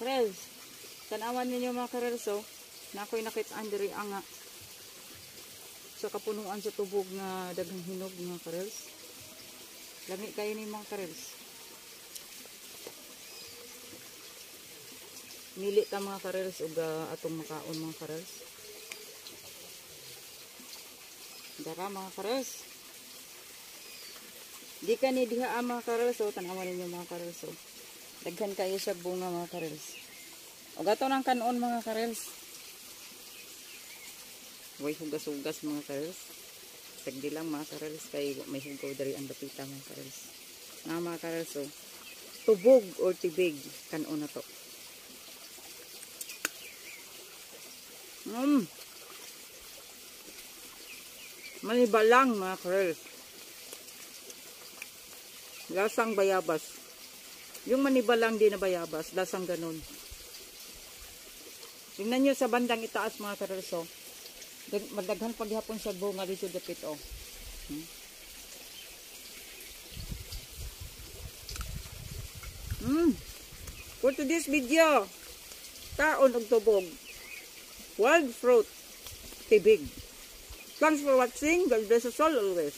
karels. Tanawan ninyo mga karels, oh. Na ako'y nakitaan diri anga. Sa kapunuan sa tubog nga daghang hinog mga karels. Lami kayo ni mga karels. Mili ta mga karels ug atong makaon mga karels. Dara mga karels. Di ka ni diha mga karels, oh. Tanawan ninyo mga karels, oh. Daghan kayo sa bunga mga karels. O gato ng kanon mga karels. Way hugas-hugas mga karels. Tagdi lang mga karels kay may hugaw dari ang dapita mga karels. Na mga karels, oh. Tubog or tibig kanon na to. Manibalang mga karels. Lasang bayabas. Yung manibalang di na bayabas, lasang ganun. Tingnan nyo sa bandang itaas mga karelso. Madaghan paghapon sa bunga dito dapit, oh. For today's video, taon og tubog. Wild fruit, tibig. Thanks for watching. God bless us all always.